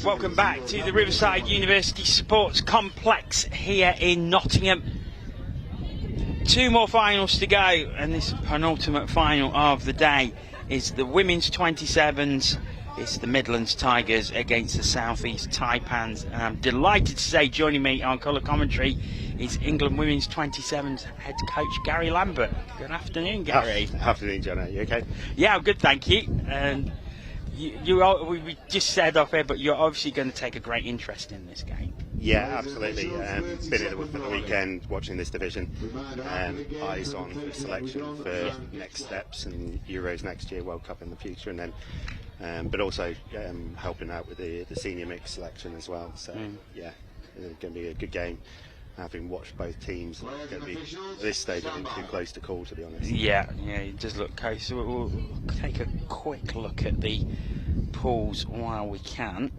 Welcome back to the Riverside University Sports Complex here in Nottingham. 2 more finals to go, and this penultimate final of the day is the women's 27s. It's the Midlands Tigers against the South East Taipans. And I'm delighted to say joining me on colour commentary is England women's 27s head coach Gary Lambert. Good afternoon, Gary. Afternoon, John. You okay? Yeah, I'm good, thank you. And we just said off here, but you're obviously going to take a great interest in this game. Yeah, absolutely. Been here for the weekend watching this division. Eyes on for selection for next steps and Euros next year, World Cup in the future, and then, but also helping out with the senior mix selection as well. So yeah, it's going to be a good game. Having watched both teams, it's going to be at this stage I think too close to call, to be honest. Yeah, it does look close. So we'll take a quick look at the pools while we can.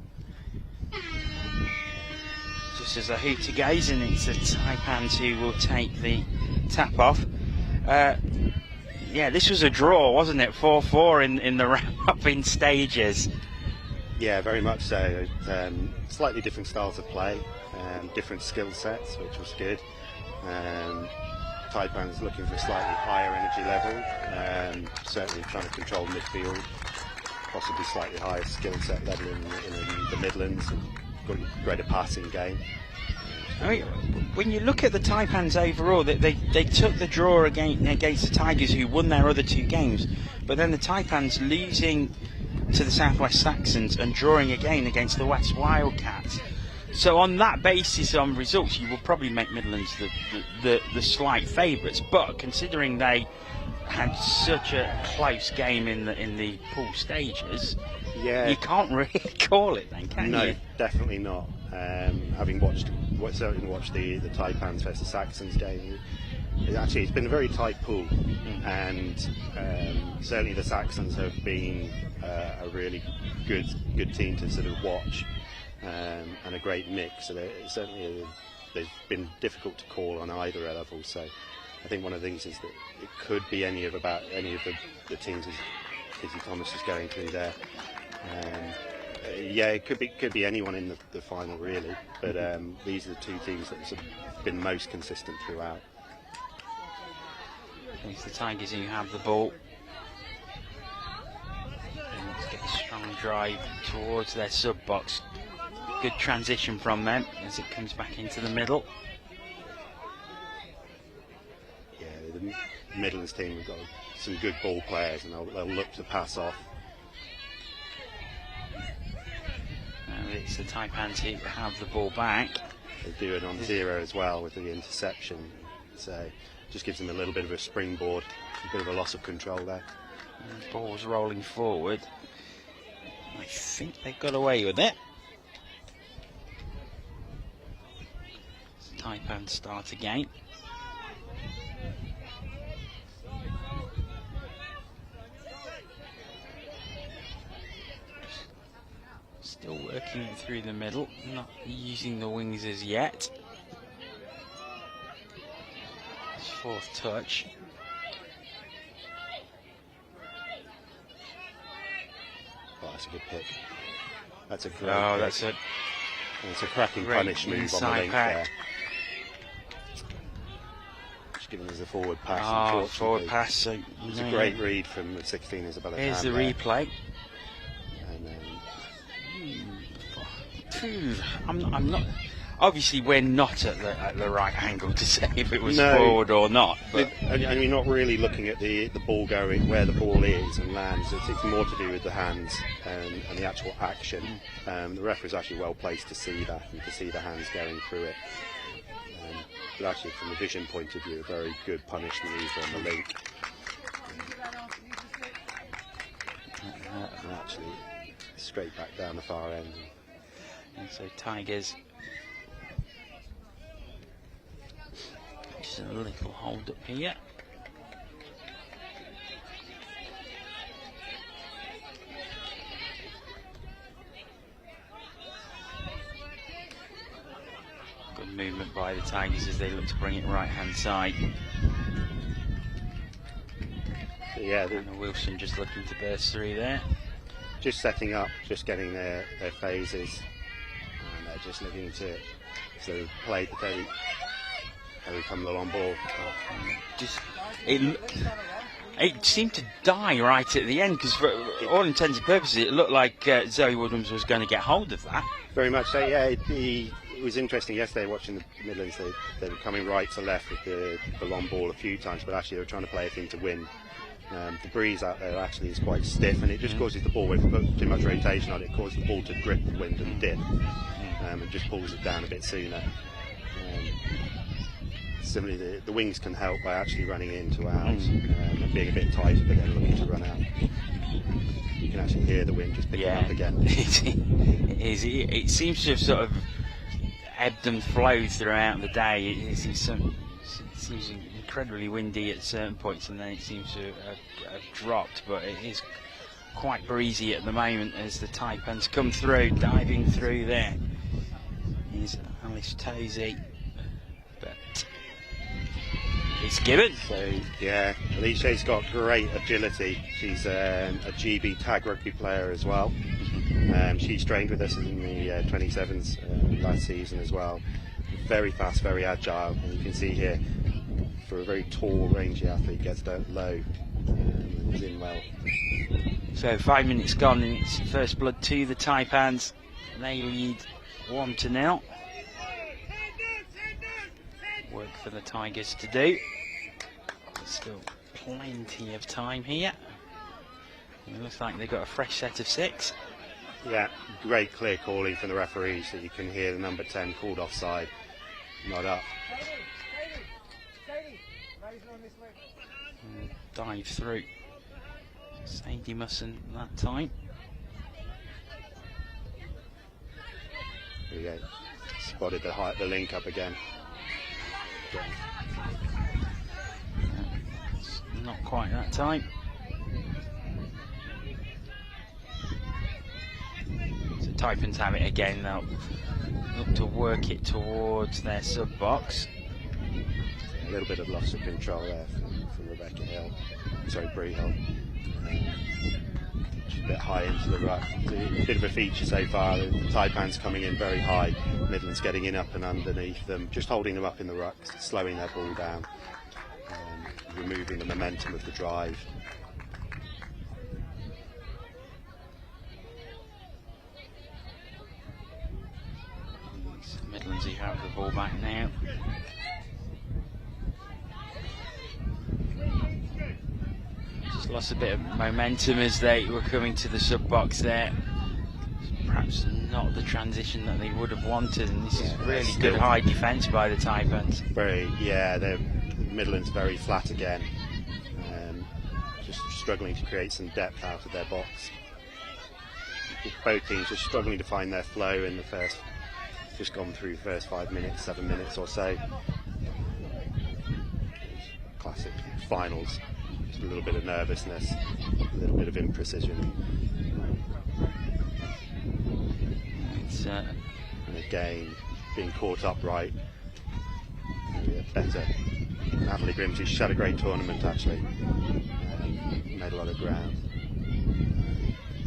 Just as a hooter goes, and it's the Taipans who will take the tap off. Yeah, this was a draw, wasn't it? 4-4 in the wrap-up in stages. Yeah, very much so. Slightly different styles of play, different skill sets, which was good. Taipans looking for a slightly higher energy level, certainly trying to control midfield, possibly slightly higher skill set level in the Midlands, and got a greater passing game. I mean, when you look at the Taipans overall, they took the draw against the Tigers, who won their other 2 games, but then the Taipans losing to the Southwest Saxons and drawing again against the West Wildcats. So on that basis, on results, you will probably make Midlands the slight favourites. But considering they had such a close game in the pool stages, yeah, you can't really call it then, can you? No, definitely not. Having certainly watched the Taipans versus Saxons game, it's been a very tight pool, and certainly the Saxons have been a really good team to sort of watch, and a great mix. So they've been difficult to call on either level. So I think one of the things is that it could be any of the teams as Izzy Thomas is going through there. Yeah, it could be anyone in the final really, but these are the 2 teams that have been most consistent throughout. It's the Tigers who have the ball. And let's get a strong drive towards their sub box. Good transition from them as it comes back into the middle. Yeah, the Midlands team have got some good ball players, and they'll look to pass off. It's the Taipans who have the ball back. They do it on 0 as well with the interception, so just gives them a little bit of a springboard, a bit of a loss of control there. And the ball's rolling forward. I think they got away with it. Taipans start again. Still working it through the middle, not using the wings as yet. It's 4th touch. Oh, that's a good pick. That's a great pick. It's a cracking punish move on the link there. Just giving us a forward pass. Oh, forward pass. So it was a great read from the 16 Isabella. Here's the replay. I'm not. Obviously, we're not at the right angle to say if it was forward or not. But and you're not really looking at the ball going where the ball is and lands. It's more to do with the hands and the actual action. The referee's actually well placed to see that and to see the hands going through it. But actually, from a vision point of view, a very good punish move on the link. And actually, straight back down the far end. And so Tigers, just a little hold up here. Good movement by the Tigers as they look to bring it right hand side. Yeah, Wilson just looking to burst through there. just setting up, just getting their phases, and they're just looking to sort of play the very come the long ball. Just it seemed to die right at the end, because for all intents and purposes it looked like Zoe Woodhams was going to get hold of that. Very much so, yeah. It was interesting yesterday watching the Midlands. They were coming right to left with the long ball a few times, but actually they were trying to play a thing to win. The breeze out there actually is quite stiff, and it just causes the ball, if you put too much rotation on it, causes the ball to grip the wind and dip, and just pulls it down a bit sooner. Similarly, the wings can help by actually running in to out and being a bit tighter, but then looking to run out. You can actually hear the wind just picking up again. It seems to have sort of ebbed and flowed throughout the day. It seems incredibly windy at certain points, and then it seems to have dropped, but it is quite breezy at the moment as the Taipans come through, diving through there. Here's Alice Tozy, but it's given. So yeah, Alice's got great agility. She's a GB tag rugby player as well. She's trained with us in the 27s last season as well. Very fast, very agile, and you can see here, for a very tall, rangy athlete, gets down low and is in well. So 5 minutes gone, and it's first blood to the Taipans. They lead 1-0. Work for the Tigers to do. There's still plenty of time here. It looks like they've got a fresh set of 6. Yeah, great clear calling from the referee, so you can hear the number 10 called offside, not up. And dive through. Sadie Musson that time. Here we go. Spotted the link up again. It's not quite that time. So Taipans have it again. They'll look to work it towards their sub box. A little bit of loss of control there from Rebecca Hill. Sorry, Bree Hill. Just a bit high into the ruck. It's a bit of a feature so far. The Taipans coming in very high. Midland's getting in up and underneath them, just holding them up in the ruck, slowing their ball down, removing the momentum of the drive. Midlands who have the ball back now. Just lost a bit of momentum as they were coming to the sub box there. Perhaps not the transition that they would have wanted, and this is really good high defence by the Taipans. The Midlands very flat again, just struggling to create some depth out of their box. Both teams are struggling to find their flow in the first, just gone through the first 5 minutes, 7 minutes or so. Classic finals, just a little bit of nervousness, a little bit of imprecision. And again, being caught upright, better. Natalie Grimsey, she had a great tournament actually, made a lot of ground.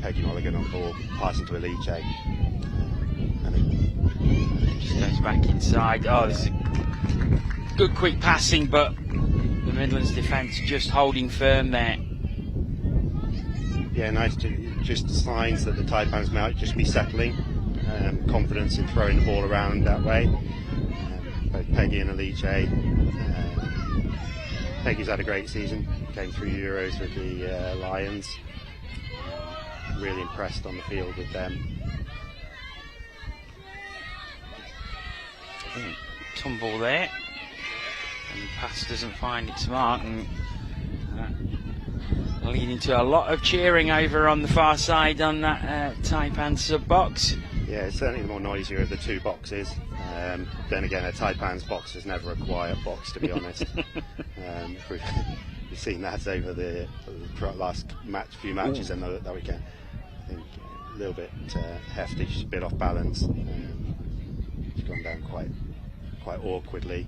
Peggy Mulligan on ball, passing to Eliche, and it just goes back inside. Oh, this is good quick passing, but the Midlands defence just holding firm there. Yeah, nice just signs that the Taipans might just be settling. Confidence in throwing the ball around that way. Both Peggy and Eliche. Peggy's had a great season, came through Euros with the Lions. Really impressed on the field with them. Tumble there, and the pass doesn't find its mark, and leading to a lot of cheering over on the far side on that Taipan sub box. Yeah, it's certainly the more noisier of the two boxes. Then again, a Taipan's box is never a quiet box, to be honest. We've seen that over the last few matches and that weekend. I think a little bit hefty, she's a bit off balance. She's gone down quite awkwardly.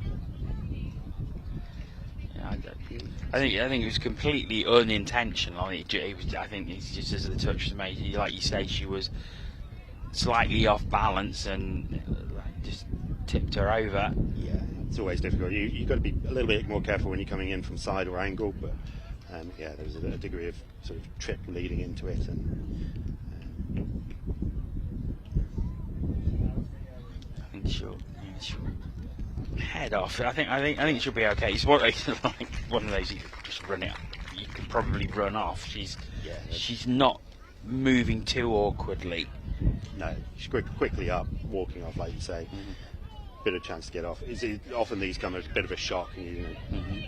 I think it was completely unintentional. I think it's just as the touch was made, like you say, she was slightly off balance and just tipped her over. Yeah, it's always difficult. You've got to be a little bit more careful when you're coming in from side or angle, but yeah, there was a degree of sort of trip leading into it, and I think she'll head off. I think she'll be okay. It's like one of those you could just run it. You can probably run off. She's not moving too awkwardly. No, she's quickly up, walking off, like you say. Bit of chance to get off. Often these come as a bit of a shock, and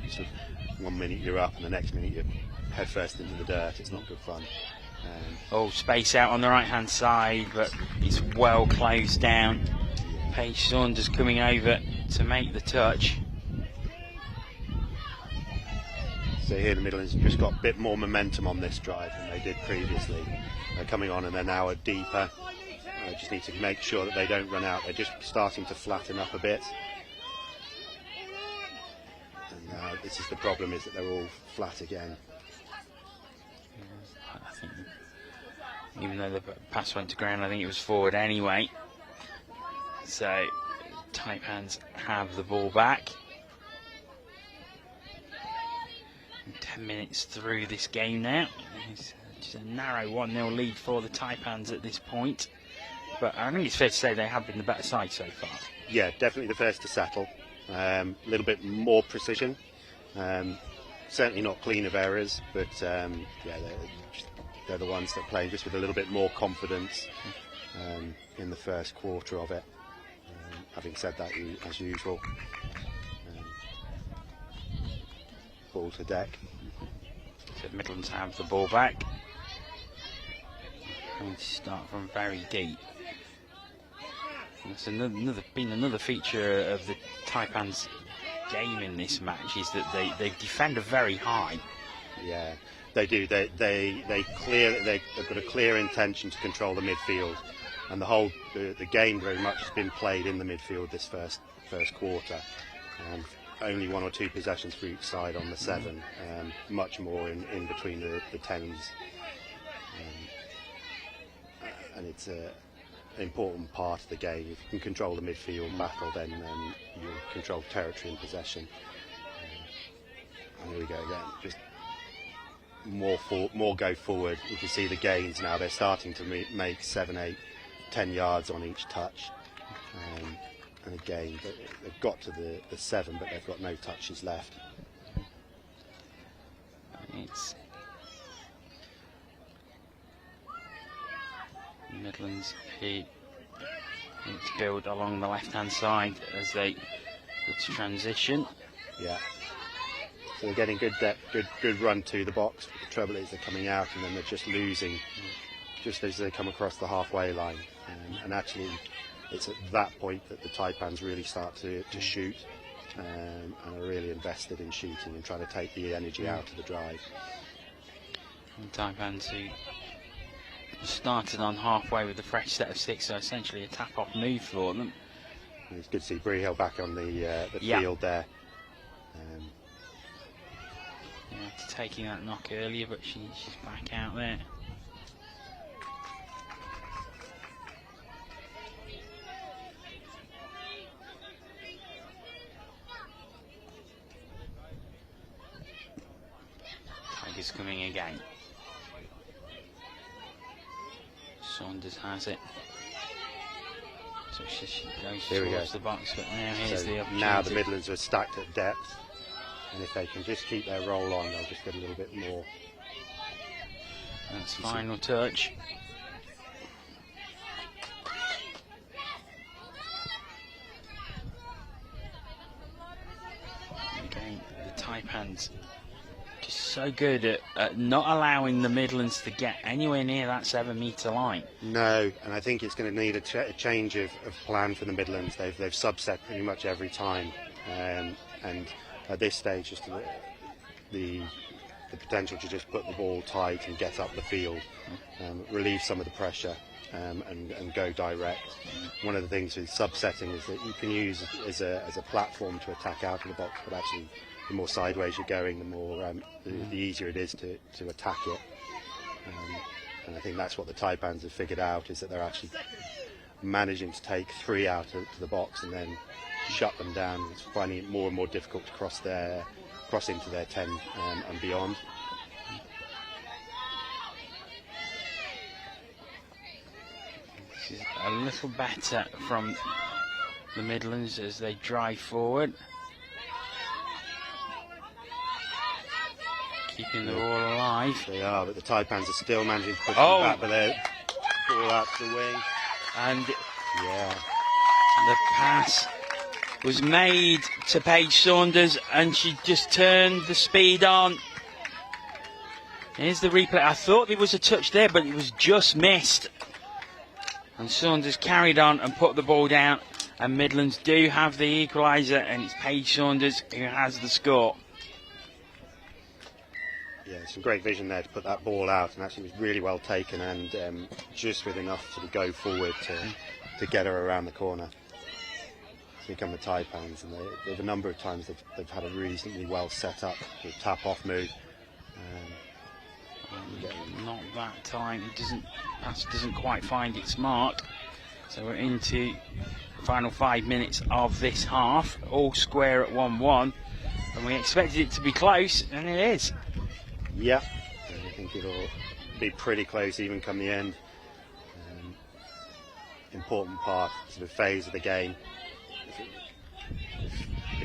sort of 1 minute you're up, and the next minute you're head first into the dirt. It's not good fun. Space out on the right hand side, but it's well closed down. Paige Saunders coming over to make the touch. So here the Midlands have just got a bit more momentum on this drive than they did previously. They're coming on and they're now a deeper. They just need to make sure that they don't run out. They're just starting to flatten up a bit. And this is the problem, is that they're all flat again. I think even though the pass went to ground, I think it was forward anyway. So Taipans have the ball back. 10 minutes through this game now. It's just a narrow 1-0 lead for the Taipans at this point. But I think it's fair to say they have been the better side so far. Yeah, definitely the first to settle. A little bit more precision. Certainly not clean of errors, but yeah, they're the ones that play just with a little bit more confidence in the first quarter of it. Having said that, as usual, ball to deck. So Midlands have the ball back. Going to start from very deep. That's been another feature of the Taipans' game in this match, is that they defend very high. Yeah, they do. They've got a clear intention to control the midfield, and the game very much has been played in the midfield this first quarter. Only 1 or 2 possessions for each side on the 7, much more in between the 10s. And it's an important part of the game. If you can control the midfield battle, then you'll control territory and possession. And here we go again. Just more go forward. You can see the gains now. They're starting to make 7, 8, 10 yards on each touch. And again, they've got to the 7, but they've got no touches left. It's Midlands need to build along the left-hand side as they go to transition. Yeah. So they're getting good depth, good run to the box. But the trouble is they're coming out and then they're just losing just as they come across the halfway line. And actually, it's at that point that the Taipans really start to shoot and are really invested in shooting and trying to take the energy out of the drive. And Taipans who started on halfway with a fresh set of 6, so essentially a tap-off move for them. And it's good to see Brihill back on the field there. After taking that knock earlier, but she's back out there. Tigers coming again. Saunders has it. So she goes towards the box, but now here's the opportunity. Now the Midlands are stacked at depth, and if they can just keep their roll on, they'll just get a little bit more. That's final touch. Again, the Taipans just so good at not allowing the Midlands to get anywhere near that 7-metre line. No, and I think it's going to need a change of plan for the Midlands. They've subset pretty much every time, and at this stage, just the potential to just put the ball tight and get up the field, relieve some of the pressure, and go direct. One of the things with subsetting is that you can use as a platform to attack out of the box, but actually the more sideways you're going, the more the easier it is to attack it. And I think that's what the Taipans have figured out, is that they're actually managing to take 3 out to the box and then shut them down. It's finding it more and more difficult to cross into their 10 and beyond. This is a little better from the Midlands as they drive forward, keeping the ball alive. They are, but the Taipans are still managing to push them back, but they're ball out to the wing. And yeah, the pass was made to Paige Saunders, and she just turned the speed on. Here's the replay. I thought there was a touch there, but it was just missed. And Saunders carried on and put the ball down. And Midlands do have the equaliser, and it's Paige Saunders who has the score. Yeah, some great vision there to put that ball out, and actually it was really well taken, and just with enough to go forward to get her around the corner. Here come the Taipans, and they've a number of times they've had a reasonably well set up tap-off move. Not that time. Pass doesn't quite find its mark. So we're into the final 5 minutes of this half, all square at 1-1, and we expected it to be close, and it is. Yeah, I think it'll be pretty close even come the end. Important part, sort of phase of the game.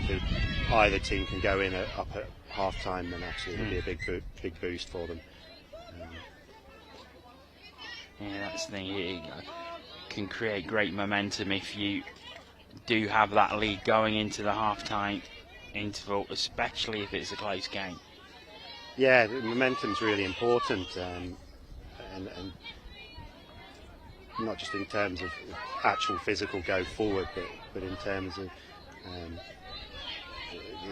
If either team can go in up at half time, then actually it'll be a big boost for them. Yeah, that's the thing. It can create great momentum if you do have that lead going into the half-time interval, especially if it's a close game. Yeah, the momentum's really important, and not just in terms of actual physical go forward, but in terms of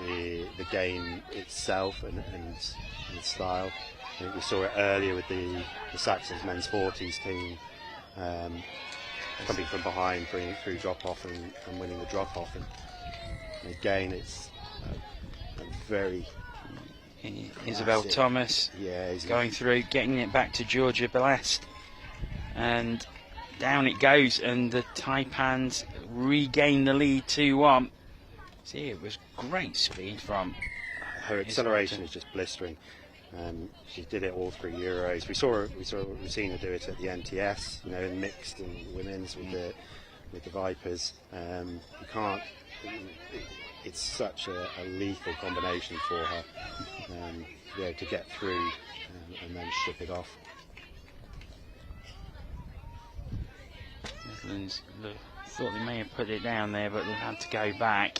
the game itself and style. I think we saw it earlier with the Saxons men's 40s team coming from behind, bringing it through drop-off and winning the drop-off. And again, it's a very Isabel massive, Thomas going through, getting it back to Georgia Blessed, and down it goes, and the Taipans regain the lead 2-1. See, it was great speed from her acceleration is just blistering. She did it all 3 Euros. We've seen her do it at the NTS, in mixed and women's with the Vipers. You can't. It's such a lethal combination for her to be able to get through and then ship it off. Midlands thought they may have put it down there, but they've had to go back.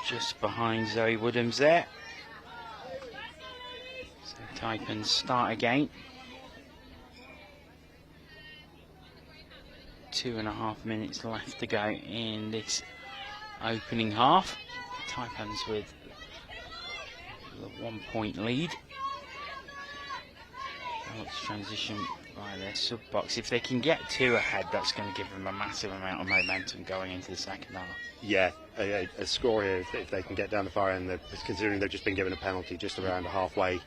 Just behind Zoe Woodhams there. So Taipans start again. 2.5 minutes left to go in this opening half. Taipans with the 1-point lead. Let's transition by their sub box. If they can get 2 ahead, that's going to give them a massive amount of momentum going into the second half. Yeah, a score here, if they can get down the far end, considering they've just been given a penalty just around halfway,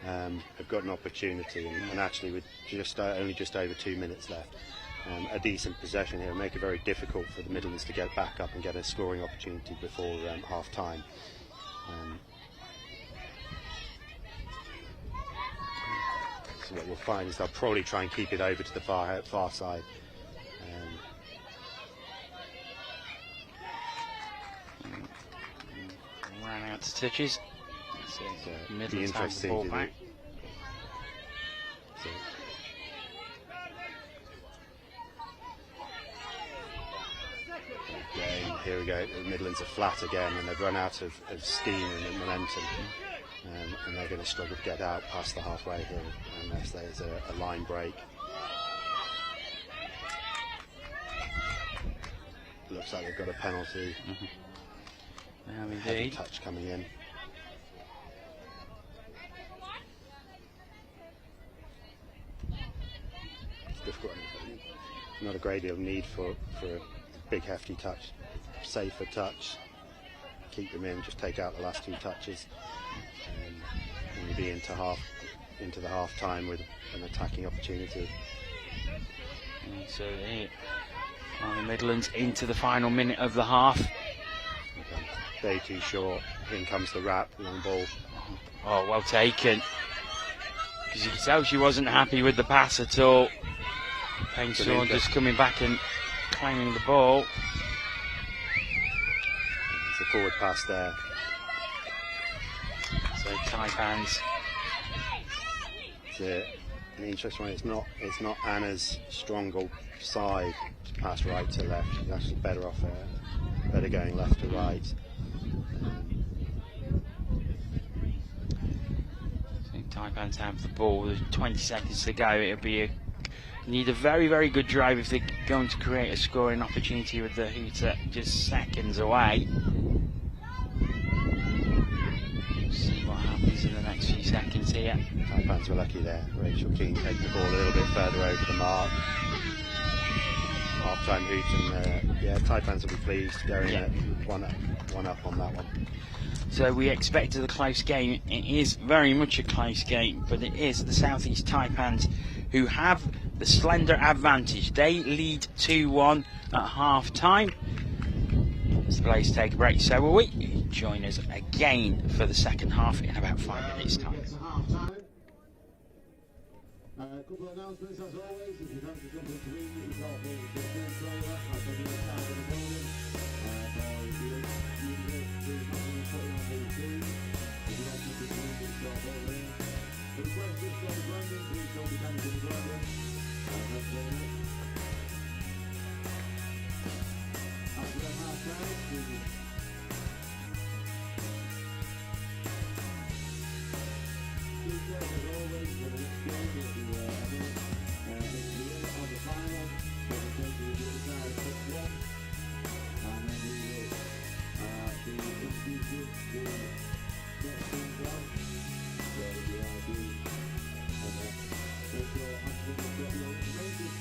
have got an opportunity, and actually with only just over 2 minutes left, a decent possession here will make it very difficult for the Midlands to get back up and get a scoring opportunity before half time. So what we'll find is they'll probably try and keep it over to the far side. Ran out to touches. So Midlands have the ball back. Again, here we go. The Midlands are flat again, and they've run out of steam and momentum. And they're going to struggle to get out past the halfway here unless there's a line break. Looks like they've got a penalty. Heavy touch coming in. It's difficult. not a great deal of need for a big hefty touch, safer touch. Keep them in, just take out the last 2 touches, and you'll be into the half time with an attacking opportunity. And so here are the Midlands into the final minute of the half. Day too short. In comes the wrap, long ball. Oh, well taken. Because you can tell she wasn't happy with the pass at all. Painsaw just coming back and claiming the ball. It's a forward pass there. So Taipans. It's an interesting one. It's not Anna's stronger side to pass right to left. She's actually better going left to right. So Taipans have the ball. There's 20 seconds to go. It'll be need a very, very good drive if they're going to create a scoring opportunity with the hooter just seconds away. See what happens in the next few seconds here. Taipans were lucky there. Rachel Keane taking the ball a little bit further over the mark. Half-time hoot, and Taipans will be pleased going at one up on that one. So we expected a close game. It is very much a close game, but it is the South East Taipans who have the slender advantage. They lead 2-1 at half-time. As the players take a break, so will we. Join us again for the second half in about 5 minutes' time. A couple of announcements as always. If you fancy something to read, you've got the food trailer. I'll send you the time of the building. Or if you use it, please imagine putting on the team. If you want something to read, it's all over here. For the questions from Brandon, please don't be thanking the Brandon. That's very much. After the half time, as always, for the next game, will be Emma on the final, but we'll take the other side 6-1, and then we will be introducing the next team well, so we are doing Rachel Ashton and Gabriel Rangers.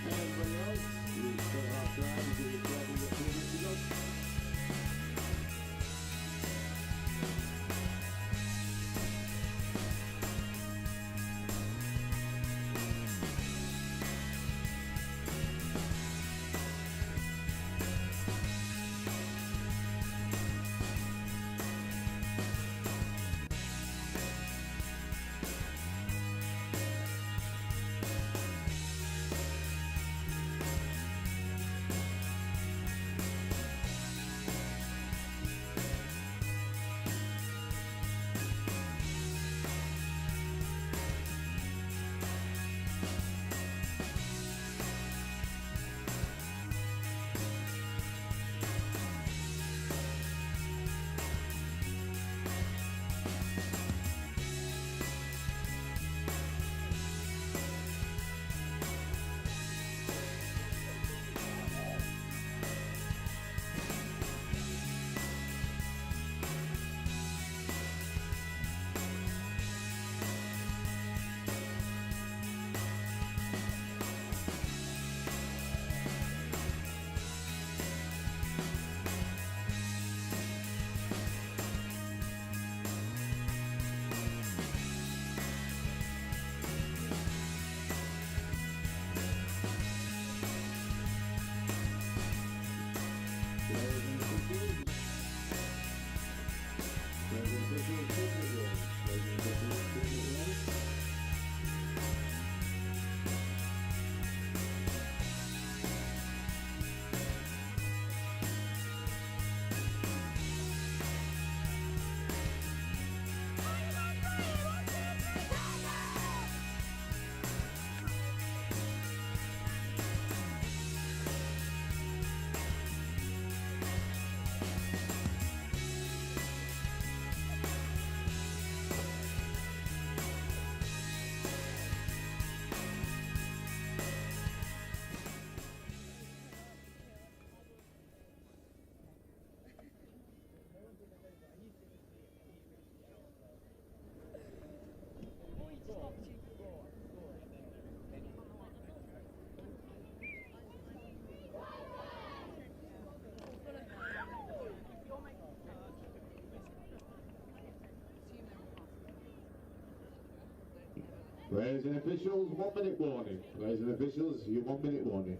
Everybody else, we still have time to do the job we've got 2 minutes to go. Players and officials, 1 minute warning. Players and officials, your 1 minute warning.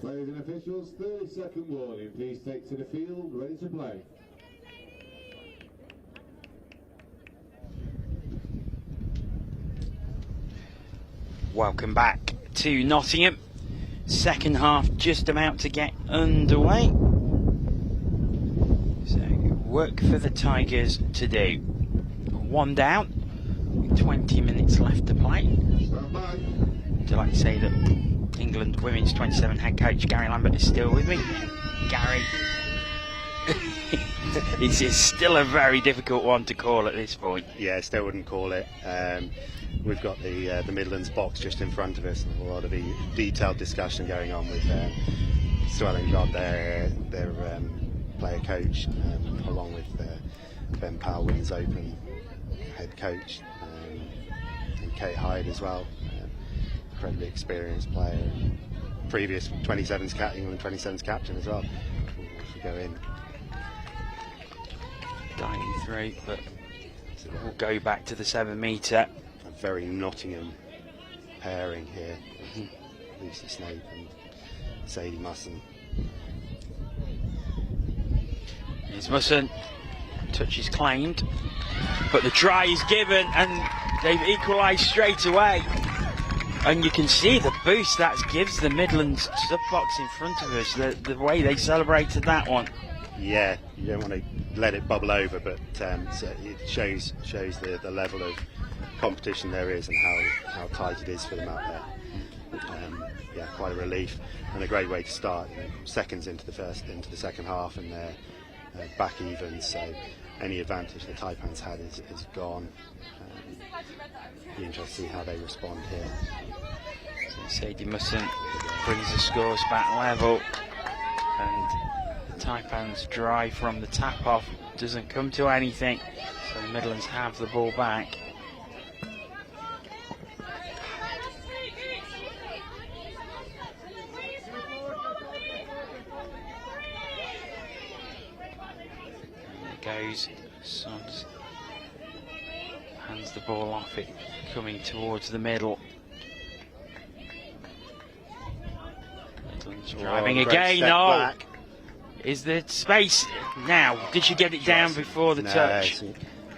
Players and officials, 30-second warning. Please take to the field, ready to play. Welcome back to Nottingham. Second half just about to get underway. So, work for the Tigers to do. 1 down, with 20 minutes left to play. Stand by. I'd like to say that England Women's 27 head coach Gary Lambert is still with me. Gary, it's still a very difficult one to call at this point. Yeah, still wouldn't call it. We've got the Midlands box just in front of us, and a lot of detailed discussion going on with Swelling God, their player coach, along with Ben Powell, Women's Open head coach, and Kate Hyde as well. Incredibly experienced player, previous England 27's captain as well. If we go in, Diving through, but we'll go back to the 7 metre. a very Nottingham pairing here, Lucy Snape and Sadie Musson. Here's Musson, touch is claimed, but the try is given and they've equalised straight away. And you can see the boost that gives the Midlands sub-box in front of us, the way they celebrated that one. Yeah, you don't want to let it bubble over, but so it shows the level of competition there is and how tight it is for them out there. Yeah, quite a relief and a great way to start. Seconds into the second half, and they're back even. So any advantage the Taipans had is gone. Be interested to see how they respond here. So Sadie Musson brings the scores back level, and the Taipans drive from the tap off doesn't come to anything, so the Midlands have the ball back. There goes Sons, hands the ball off, it coming towards the middle. Midlands driving again. No, is there space now? Did she get it down before the touch?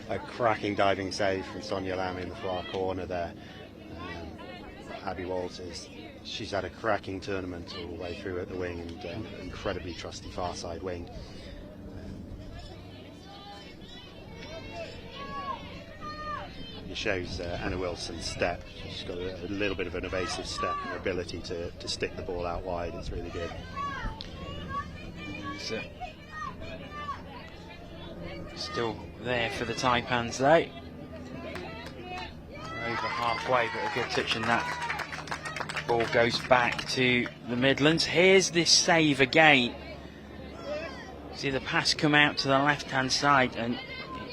A cracking diving save from Sonia Lamb in the far corner there. Abby Walters, she's had a cracking tournament all the way through at the wing, and incredibly trusty far side wing. It shows Anna Wilson's step. She's got a little bit of an evasive step and ability to stick the ball out wide. It's really good. Still there for the Taipans though. We're over halfway, but a good touch, and that ball goes back to the Midlands. Here's this save again. See the pass come out to the left hand side, and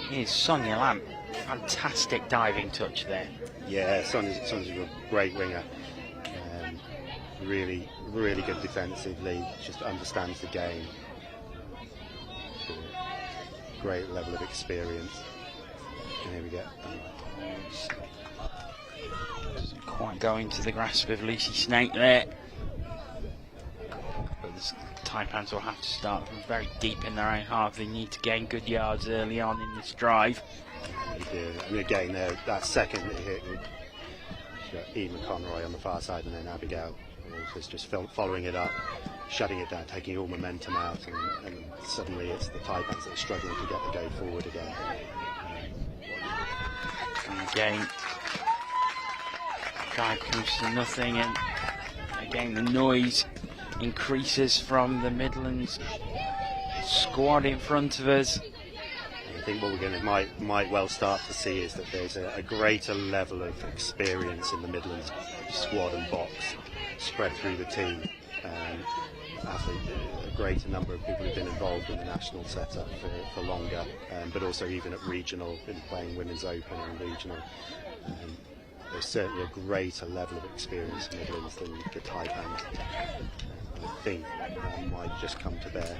here's Sonia Lamb. Fantastic diving touch there. Yeah, Sonia's a great winger. Really good defensively. Just understands the game. Great level of experience. And here we go. Doesn't quite go into the grasp of Lucy Snake there. But the Taipans will have to start from very deep in their own half. They need to gain good yards early on in this drive. They do. And again, that second hit, you've got Eve McConroy on the far side, and then Abigail is just following it up, shutting it down, taking all momentum out, and suddenly it's the Taipans that are struggling to get the go forward again. And again, drive comes to nothing, and again the noise increases from the Midlands squad in front of us. I think what we're going to might well start to see is that there's a greater level of experience in the Midlands squad and box spread through the team. athlete, a greater number of people who've been involved in the national setup for longer, but also even at regional, been playing Women's Open and regional. There's certainly a greater level of experience in Midlands than the Taipans. I think that might just come to bear.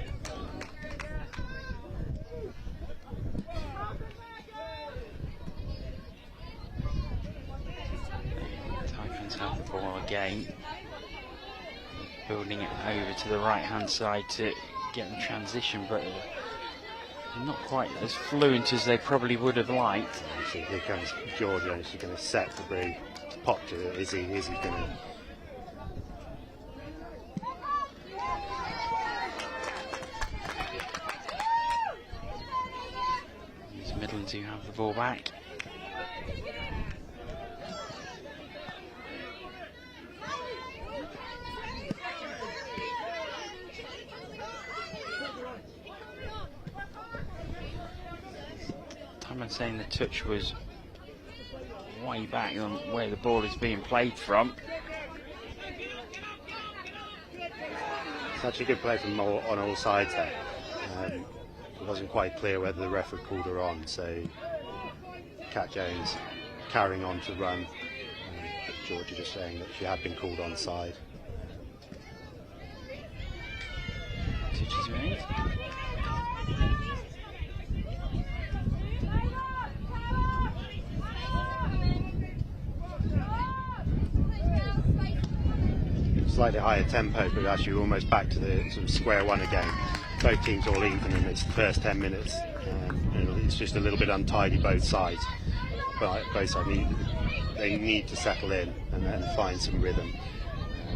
Taipans have the ball again, building it over to the right hand side to get the transition, but not quite as fluent as they probably would have liked. So here comes Georgia, and she's going to set the ball, pop to Izzy. Izzy's going to. These Midlands who have the ball back. I'm saying the touch was way back on where the ball is being played from. It's actually a good play from on all sides there. It wasn't quite clear whether the ref had called her on, so Kat Jones carrying on to run. But Georgia just saying that she had been called onside. Touch is made. Slightly higher tempo, but actually we're almost back to the sort of square one again. Both teams all even in its first 10 minutes. It's just a little bit untidy both sides. But both sides need to settle in and then find some rhythm.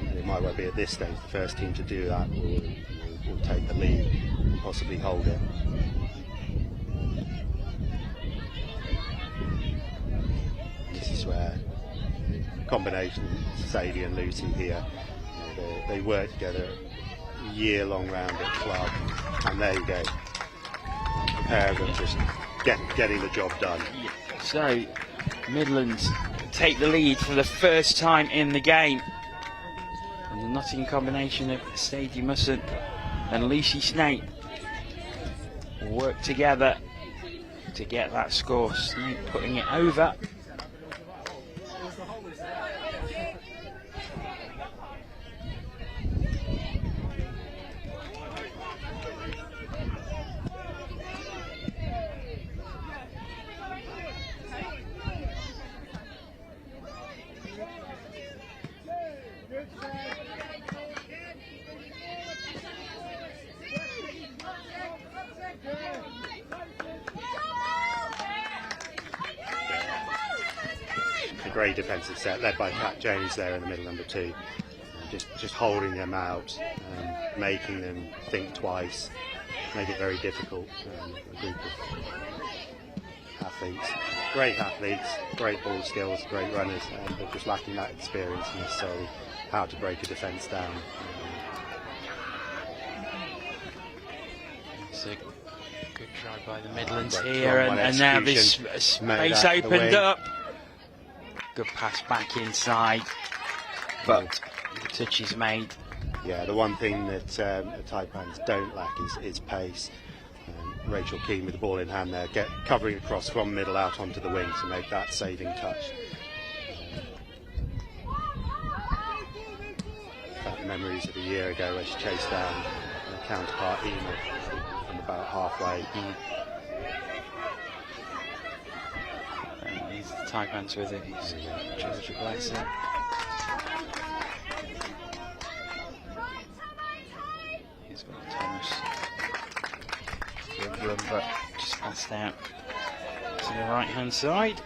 And it might well be at this stage the first team to do that will take the lead and possibly hold it. This is where combination Sadie and Lucy here. They work together a year-long round at club, and there you go. A pair of them just getting the job done. So, Midlands take the lead for the first time in the game. And the Nottingham combination of Sadie Musson and Lucy Snake work together to get that score. Snake putting it over. A great defensive set led by Kat Jones there in the middle, number 2. Just holding them out, making them think twice, make it very difficult. A group of athletes, great ball skills, great runners, but just lacking that experience necessarily how to break a defence down. It's a good try by the Midlands here, and now this space opened up. Good pass back inside, but the touch is made. Yeah, the one thing that the Taipans don't lack is pace. Rachel Keane with the ball in hand there, covering across from middle out onto the wing to make that saving touch. Memories of a year ago where she chased down her counterpart Ema from about halfway. He's the Taipans with it. He's Georgia Blessing. He's got Thomas. Good run, but just passed out to the right hand side.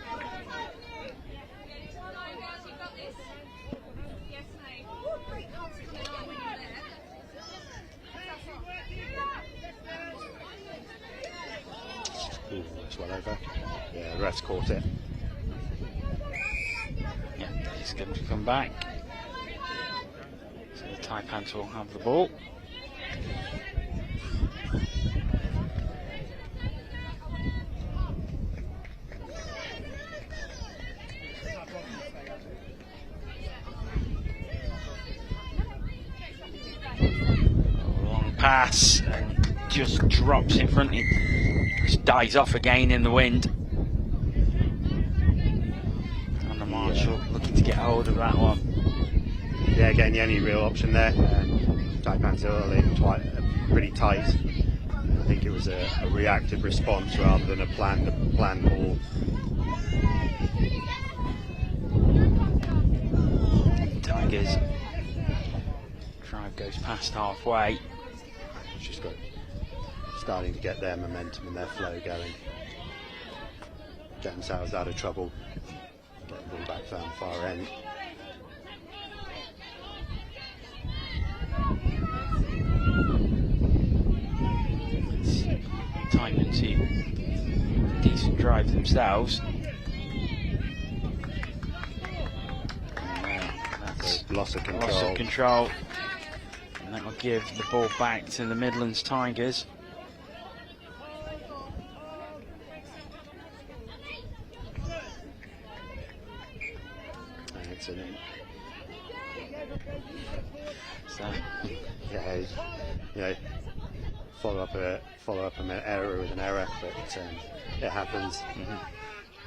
That's well over. Yeah, the ref's caught it. Yeah, he's going to come back. So the Taipans will have the ball. pass and just drops in front of him. Just dies off again in the wind. And the Marshall looking to get hold of that one. Yeah, again, the only real option there. Taipans early, pretty tight. I think it was a reactive response rather than a planned ball. Tigers drive goes past halfway. It's just starting to get their momentum and their flow going. Get themselves out of trouble. Get the ball back down the far end. Taipans who decent drive themselves. That's Loss of control. loss of control. And that will give the ball back to the Midlands Tigers. Excellent. So follow up an error with an error, but it happens.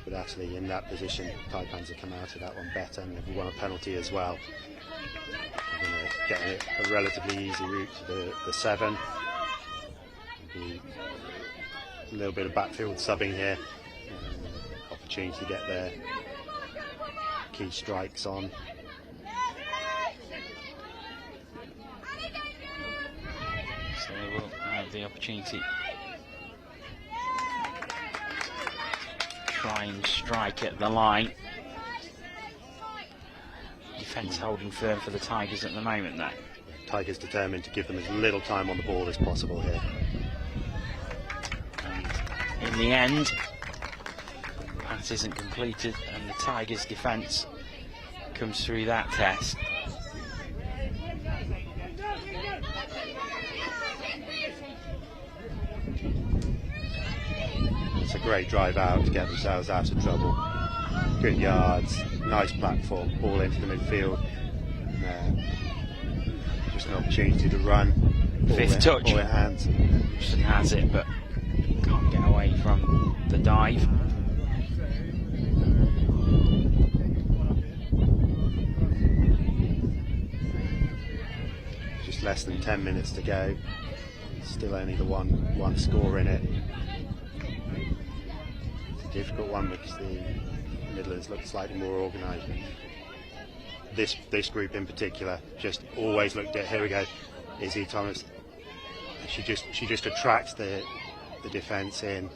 But actually, in that position, Taipans have come out of that one better, and they've won a penalty as well. Getting a relatively easy route to the 7. A little bit of backfield subbing here. Opportunity to get their key strikes on. So they will have the opportunity to try and strike at the line. Defence holding firm for the Tigers at the moment though. Tigers determined to give them as little time on the ball as possible here. And in the end, the pass isn't completed and the Tigers defence comes through that test. It's a great drive out to get themselves out of trouble. Good yards, nice platform, ball into the midfield. Just an opportunity to run. Fifth touch. Ball in hands. Houston has it, but can't get away from the dive. Just less than 10 minutes to go. Still only the one score in it. It's a difficult one because the Midlands look slightly more organised. This group in particular just always looked at, here we go, Izzy Thomas. She just attracts the defence in,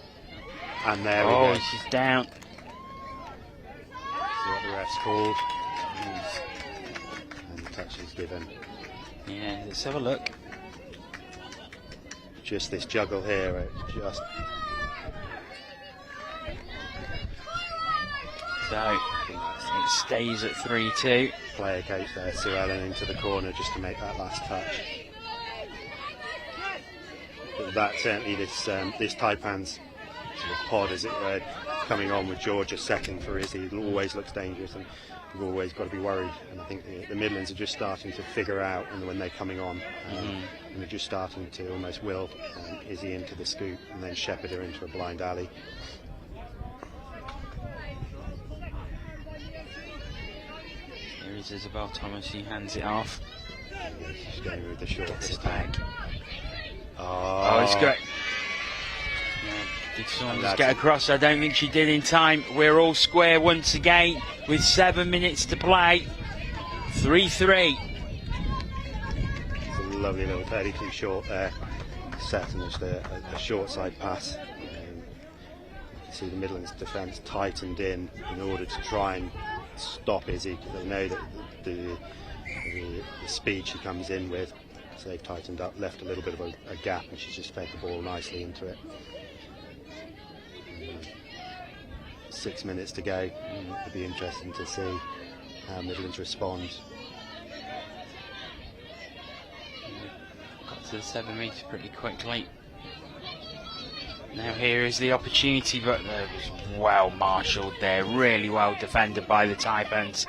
and there we go. She's down. See what the ref's called, and the touch is given. Yeah, let's have a look. Just this juggle here, just. So it stays at 3-2. Player coach there, Sue Ellen, into the corner just to make that last touch. But that certainly this Taipans sort of pod, as it were, coming on with Georgia second for Izzy, it always looks dangerous, and you've always got to be worried. And I think the Midlands are just starting to figure out, and when they're coming on, and they're just starting to almost will Izzy into the scoop and then shepherd her into a blind alley. Here is Isabel Thomas, she hands it off. She's going with the short this back. time. Oh, it's great. Yeah, did Saunders get across? I don't think she did in time. We're all square once again with 7 minutes to play. 3-3. It's a lovely little 32 short there. Set and just a short side pass. You can see the Midlands defence tightened in order to try and stop Izzy, because they know that the speed she comes in with. So they've tightened up, left a little bit of a gap, and she's just fed the ball nicely into it. 6 minutes to go. It'll be interesting to see how Midlands responds. Got to the 7 metres pretty quickly. Now here is the opportunity, but it was well marshalled there, really well defended by the Taipans.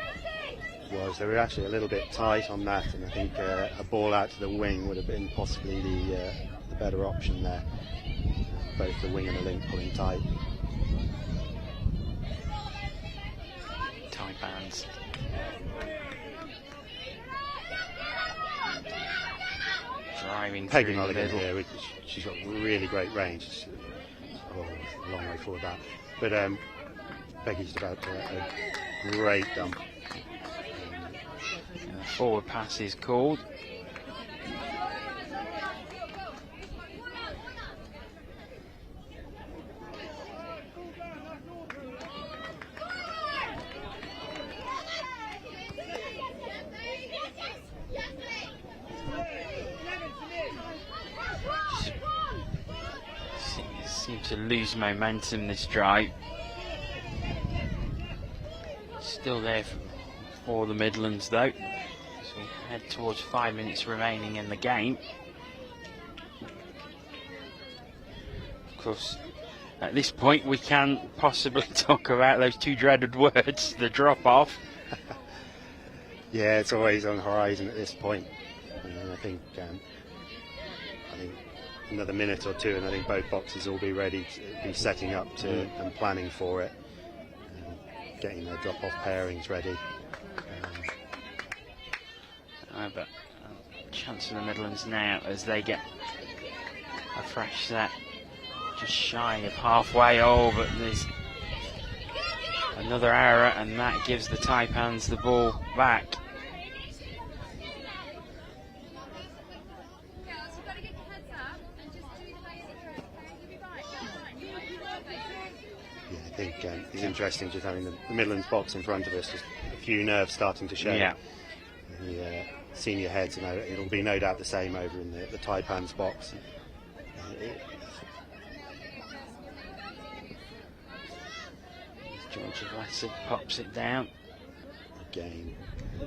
was. They were actually a little bit tight on that, and I think a ball out to the wing would have been possibly the better option there. Both the wing and the link pulling tight. Taipans. Driving Peggy through the Mulligan middle. here, she's got really great range. A long way forward that. But Peggy's developed a great dump. And the forward pass is called. Seems to lose momentum this drive. Still there for the Midlands though. So we head towards 5 minutes remaining in the game. Of course, at this point we can possibly talk about those two dreaded words, the drop-off. Yeah, it's always on the horizon at this point. I think another minute or two, and I think both boxes will be ready to be setting up to and planning for it, getting their drop-off pairings ready. But chance for the Midlands now as they get a fresh set, just shy of halfway. But there's another error, and that gives the Taipans the ball back. I think it's interesting just having the Midlands box in front of us, just a few nerves starting to show. Yeah. The senior heads, it'll be no doubt the same over in the Taipans box. George Vlasic pops it down. Again,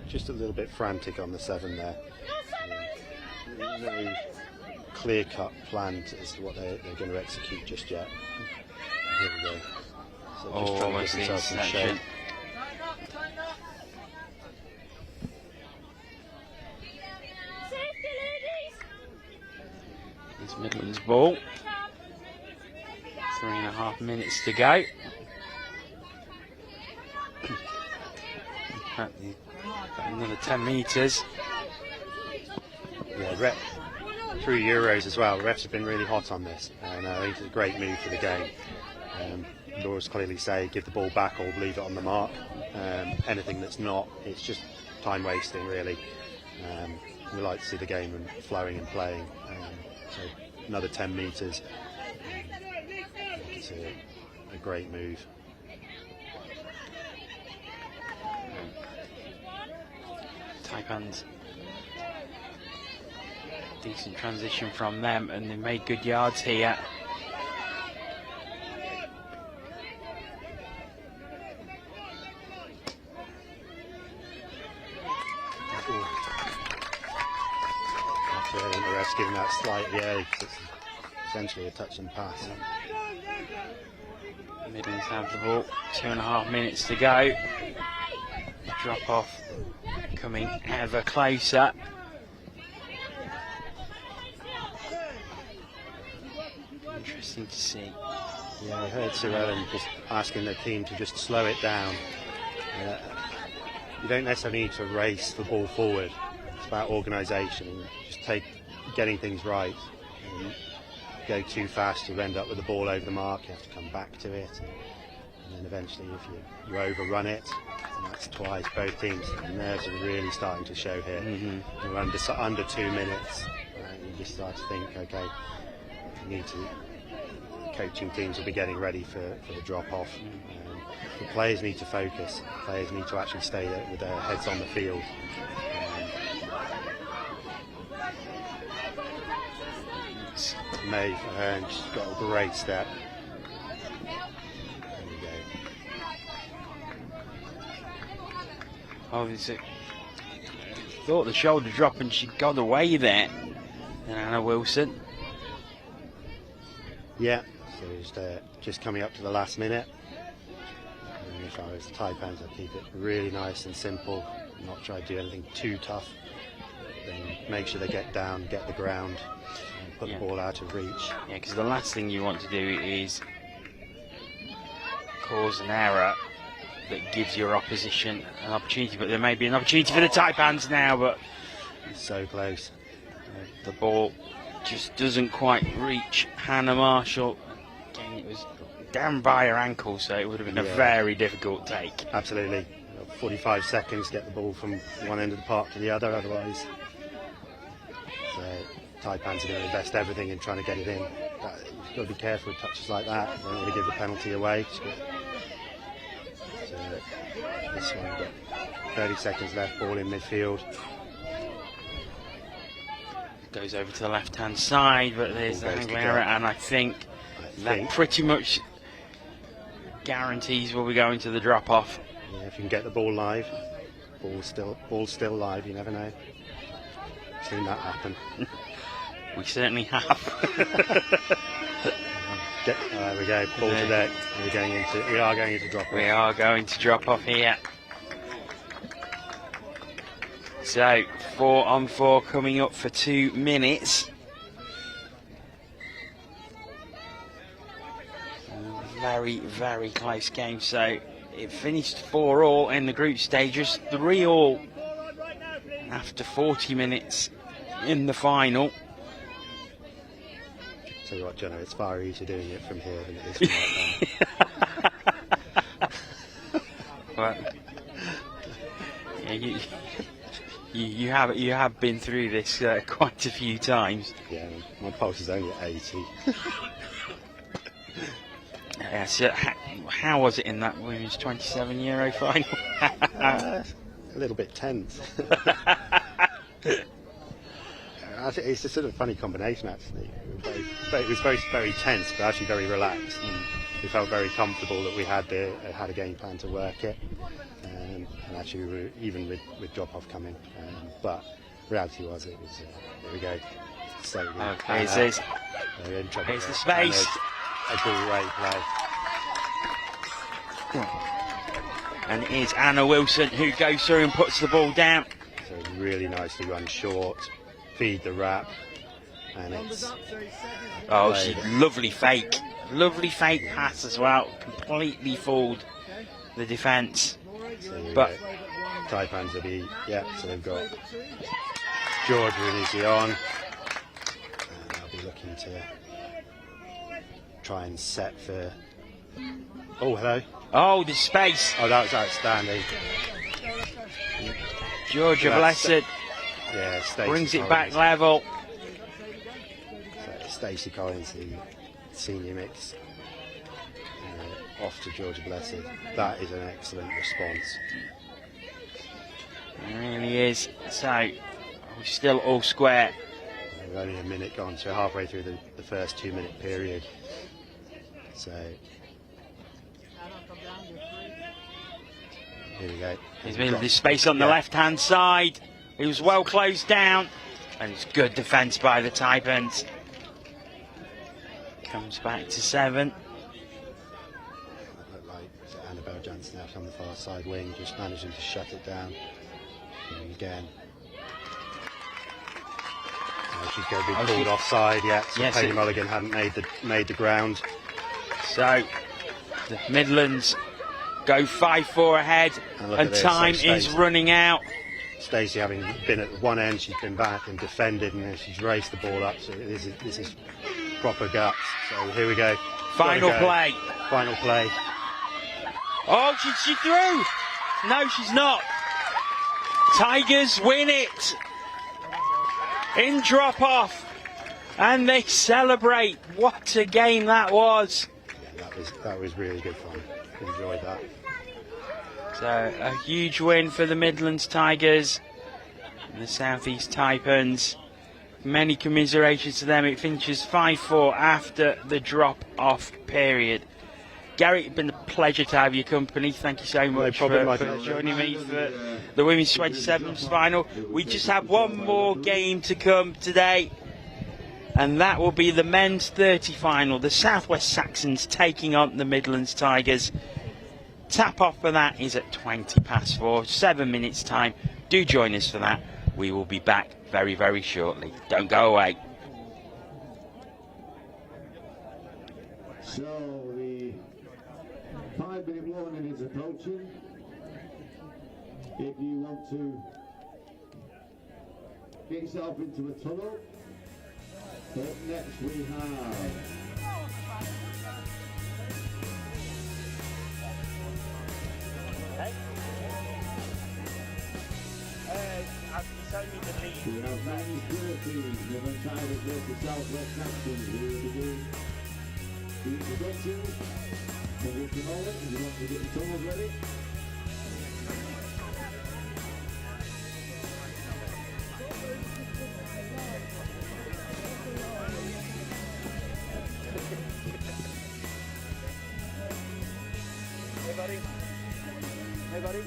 just a little bit frantic on the 7 there. No clear-cut plan as to what they're going to execute just yet. Here we go. So just trying to get themselves in shape. It's Midland's ball. 3.5 minutes to go. Got another 10 metres. Yeah, through Euros as well, the refs have been really hot on this, and I think it's a great move for the game. Laws clearly say give the ball back or leave it on the mark. Anything that's not, it's just time wasting really. We like to see the game flowing and playing. So another 10 metres. It's a great move. Taipans. Decent transition from them, and they made good yards here. I think the ref's giving that slightly early because it's essentially a touch and pass. Midlands have the ball. 2.5 minutes to go. Drop off coming ever closer. Interesting to see. Yeah, I heard Sir Ellen just asking the team to just slow it down. You don't necessarily need to race the ball forward. It's about organisation and just getting things right. And go too fast, you end up with the ball over the mark. You have to come back to it, and then eventually, if you overrun it, and that's twice. Both teams' nerves are really starting to show here. We're under 2 minutes, and you just start to think, okay, you need to. Coaching teams will be getting ready for the drop-off. The players need to focus. Players need to actually stay there with their heads on the field. Maeve Ahern, she's got a great step. There we go. Obviously, thought the shoulder drop and she got away there. And Anna Wilson. Yeah, so just coming up to the last minute. And if I was Taipans, I'd keep it really nice and simple. not try to do anything too tough. Then make sure they get down, get the ground, and put the ball out of reach. Yeah, because the last thing you want to do is cause an error that gives your opposition an opportunity. But there may be an opportunity for the Taipans now, but So close. the ball just doesn't quite reach Hannah Marshall. Again, it was down by her ankle, so it would have been a very difficult take. Absolutely. 45 seconds to get the ball from one end of the park to the other, otherwise. So Taipans are going to invest everything in trying to get it in. But you've got to be careful with touches like that. You don't want to give the penalty away. So this one, we've got 30 seconds left, ball in midfield. Goes over to the left-hand side, but there's the angling error, and I think that pretty much guarantees we'll be going to the drop-off. Yeah, if you can get the ball live, ball's still live. You never know. Seen that happen. We certainly have. There we go. Ball to deck. We are going into drop-off. We are going to drop off here. So 4 on 4 coming up for 2 minutes. Very, very close game. So it finished 4-all in the group stages, 3-all after 40 minutes in the final. Tell you what, Jono, it's far easier doing it from here than it is from Well, yeah, you have been through this quite a few times. Yeah, my pulse is only at 80. So how was it in that women's 27 Euro final? A little bit tense. I think it's a sort of funny combination, actually. It was very, very tense, but actually very relaxed. We felt very comfortable that we had a game plan to work it, and actually we were even with drop-off coming. But reality was, here we go. So here's the space. A great play. And it is Anna Wilson who goes through and puts the ball down. So really nicely run short, feed the wrap, and it's... Lovely fake pass as well, completely fooled the defence. So but Taipans will be, so they've got Georgia and Izzy on, and they'll be looking to try and set for... Oh, hello. Oh, the space. Oh, that was outstanding. Georgia Blessed brings it back level. So Stacey Collins, the senior mix, off to Georgia Blessed. That is an excellent response. It really is. So, we're still all square. We're only a minute gone, so halfway through the first 2-minute period. So, here we go. There's been this space on the left-hand side. It was well closed down, and it's good defence by the Taipans. Comes back to 7. Looked like Annabelle Jansen out on the far side wing, just managing to shut it down. And again. She's going to be pulled offside yet. So Penny Mulligan hadn't made the ground. So the Midlands go 5-4 ahead, and time is running out. Stacey, having been at one end, she's been back and defended, and she's raced the ball up. So this is proper guts. So here we go. Final play. Final play. Oh, she threw. No, she's not. Tigers win it in drop-off, and they celebrate. What a game that was. Yeah, that was really good fun. Enjoyed that. So a huge win for the Midlands Tigers and the South East Taipans. Many commiserations to them. It finishes 5-4 after the drop-off period. Gary, it's been a pleasure to have your company. Thank you so much for joining me for the Women's 27s final. We just have one more game to come today, and that will be the Men's 30 final. The South West Saxons taking on the Midlands Tigers. Tap off for that is at 4:20. 7 minutes time. Do join us for that. We will be back very, very shortly. Don't go away. So the 5-minute warning is approaching. If you want to get yourself into a tunnel, up next we have we have Manny's Philippines, Midland Tigers versus Southwest Saxons. We will be doing the introductions in just a moment. If you want to get your tunnels ready. Hey buddy. Hey buddy.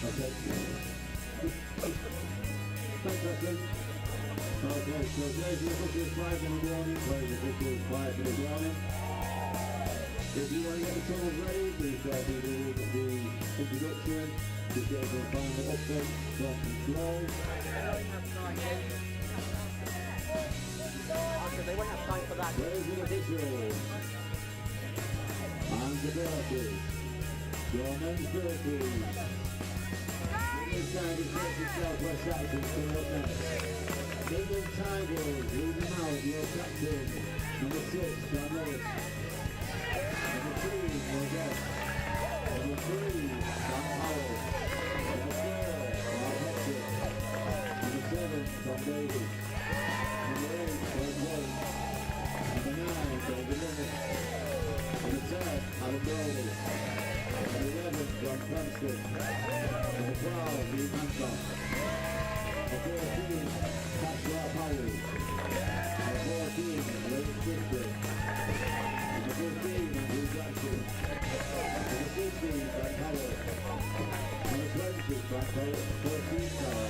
Okay. Fantastic. Okay, so today's the official 5-minute warning. Today's the official 5-minute warning. If you want to get the tunnels ready, please try to do the introduction. Just get the final update from control. They won't have time for that. Raising officials. And the Philippines. Your men's Philippines. Midland Tigers versus Southwest Saxons coming up next. Midland Tigers leading out your captain, number 6, John Lewis. Number 2, Moses. Number 3, Sam Howell. Number 4, Mark Hudson. Number 7, Tom Davis. Number 8, Greg Wood. Number 9, David Limit. Number 10, Adam Brody. Number 11, John Cranston. Number 12, Lee Hancock. Number 13, Pascal Powell. Number 14, Lane Gibson. Number 15, Andrew Jackson. Number 16, Frank Howard. Number 20, Frank Howard. 14,